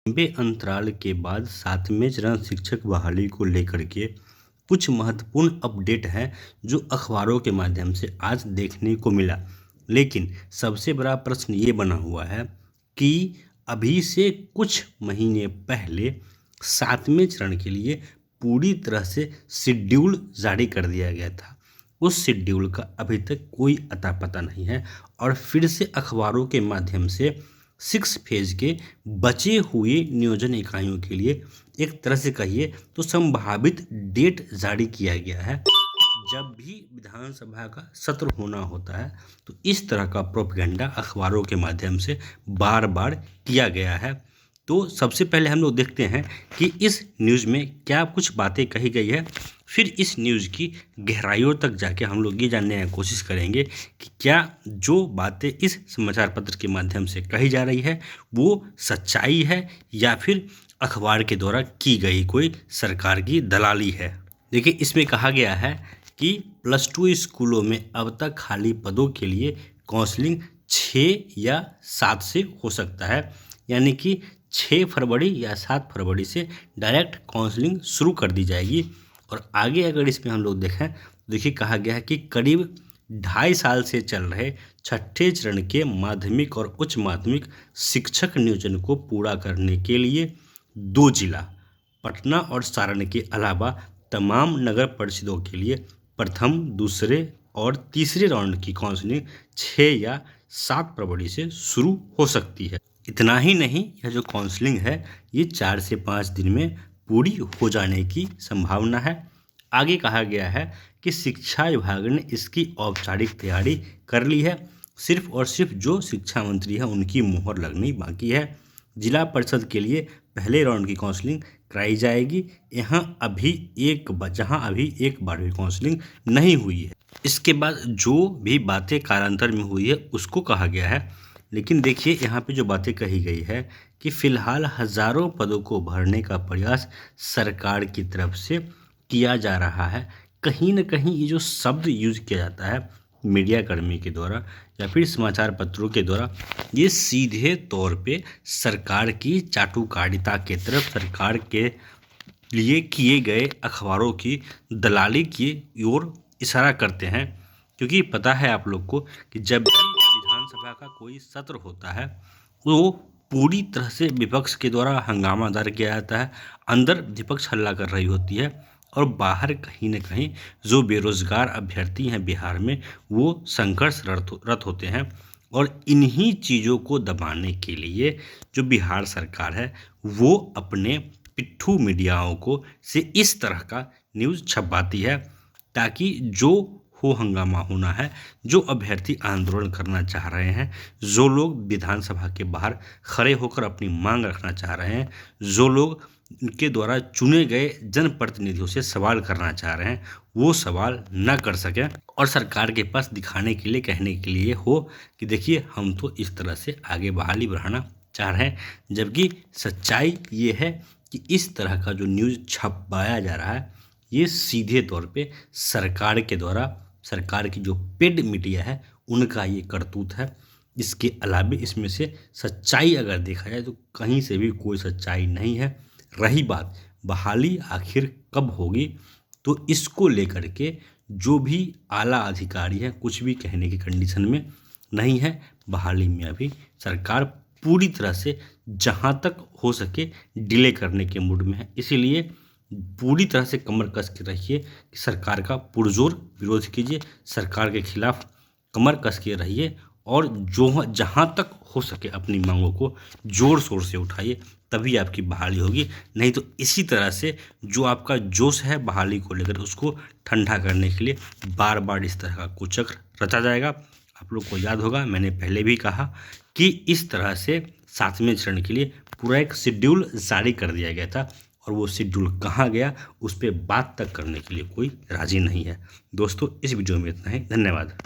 लंबे अंतराल के बाद 7वें चरण शिक्षक बहाली को लेकर के कुछ महत्वपूर्ण अपडेट हैं जो अखबारों के माध्यम से आज देखने को मिला। लेकिन सबसे बड़ा प्रश्न ये बना हुआ है कि अभी से कुछ महीने पहले 7वें चरण के लिए पूरी तरह से शेड्यूल जारी कर दिया गया था। उस शेड्यूल का अभी तक कोई अता पता नहीं है और फिर से अखबारों के माध्यम से 6 फेज के बचे हुए नियोजन इकाइयों के लिए एक तरह से कहिए तो संभावित डेट जारी किया गया है। जब भी विधानसभा का सत्र होना होता है तो इस तरह का प्रोपेगेंडा अखबारों के माध्यम से बार बार किया गया है। तो सबसे पहले हम लोग देखते हैं कि इस न्यूज़ में क्या कुछ बातें कही गई है, फिर इस न्यूज़ की गहराइयों तक जाके हम लोग ये जानने की कोशिश करेंगे कि क्या जो बातें इस समाचार पत्र के माध्यम से कही जा रही है वो सच्चाई है या फिर अखबार के द्वारा की गई कोई सरकार की दलाली है। देखिए, इसमें कहा गया है कि +2 स्कूलों में अब तक खाली पदों के लिए काउंसलिंग 6 या 7 से हो सकता है, यानी कि 6 फरवरी या 7 फरवरी से डायरेक्ट काउंसलिंग शुरू कर दी जाएगी। और आगे अगर इसमें हम लोग देखें तो देखिए कहा गया है कि करीब 2.5 साल से चल रहे 6ठे चरण के माध्यमिक और उच्च माध्यमिक शिक्षक नियोजन को पूरा करने के लिए 2 जिला पटना और सारण के अलावा तमाम नगर परिषदों के लिए प्रथम, दूसरे और तीसरे राउंड की काउंसलिंग 6 या 7 फरवरी से शुरू हो सकती है। इतना ही नहीं, यह जो काउंसलिंग है ये 4 से 5 दिन में पूरी हो जाने की संभावना है। आगे कहा गया है कि शिक्षा विभाग ने इसकी औपचारिक तैयारी कर ली है, सिर्फ और सिर्फ जो शिक्षा मंत्री है उनकी मुहर लगनी बाकी है। जिला परिषद के लिए पहले राउंड की काउंसलिंग कराई जाएगी, जहाँ अभी एक बार भी काउंसलिंग नहीं हुई है। इसके बाद जो भी बातें कालांतर में हुई है उसको कहा गया है। लेकिन देखिए, यहाँ पे जो बातें कही गई है कि फिलहाल हजारों पदों को भरने का प्रयास सरकार की तरफ से किया जा रहा है। कहीं ना कहीं ये जो शब्द यूज किया जाता है मीडिया कर्मी के द्वारा या फिर समाचार पत्रों के द्वारा, ये सीधे तौर पे सरकार की चाटुकारिता के तरफ, सरकार के लिए किए गए अखबारों की दलाली की ओर इशारा करते हैं। क्योंकि पता है आप लोग को कि जब भी विधानसभा का कोई सत्र होता है वो पूरी तरह से विपक्ष के द्वारा हंगामा दर किया जाता है, अंदर विपक्ष हल्ला कर रही होती है और बाहर कहीं न कहीं जो बेरोजगार अभ्यर्थी हैं बिहार में वो संघर्षरत होते हैं। और इन्हीं चीज़ों को दबाने के लिए जो बिहार सरकार है वो अपने पिट्ठू मीडियाओं को से इस तरह का न्यूज़ छपवाती है ताकि जो हो हंगामा होना है, जो अभ्यर्थी आंदोलन करना चाह रहे हैं, जो लोग विधानसभा के बाहर खड़े होकर अपनी मांग रखना चाह रहे हैं, जो लोग उनके द्वारा चुने गए जनप्रतिनिधियों से सवाल करना चाह रहे हैं, वो सवाल न कर सकें और सरकार के पास दिखाने के लिए, कहने के लिए हो कि देखिए हम तो इस तरह से आगे बहाली बढ़ाना चाह रहे हैं। जबकि सच्चाई ये है कि इस तरह का जो न्यूज़ छपवाया जा रहा है ये सीधे तौर पे सरकार के द्वारा, सरकार की जो पेड मीडिया है उनका ये करतूत है। इसके अलावा इसमें से सच्चाई अगर देखा जाए तो कहीं से भी कोई सच्चाई नहीं है। रही बात बहाली आखिर कब होगी, तो इसको लेकर के जो भी आला अधिकारी हैं कुछ भी कहने की कंडीशन में नहीं है। बहाली में अभी सरकार पूरी तरह से जहां तक हो सके डिले करने के मूड में है। इसीलिए पूरी तरह से कमर कस के रहिए कि सरकार का पुरजोर विरोध कीजिए, सरकार के खिलाफ कमर कस के रहिए और जो जहां तक हो सके अपनी मांगों को जोर शोर से उठाइए, तभी आपकी बहाली होगी। नहीं तो इसी तरह से जो आपका जोश है बहाली को लेकर उसको ठंडा करने के लिए बार बार इस तरह का कुचक्र रचा जाएगा। आप लोग को याद होगा मैंने पहले भी कहा कि इस तरह से 7वें चरण के लिए पूरा एक शेड्यूल जारी कर दिया गया था और वो शेड्यूल कहाँ गया उस पर बात तक करने के लिए कोई राजी नहीं है। दोस्तों, इस वीडियो में इतना ही। धन्यवाद।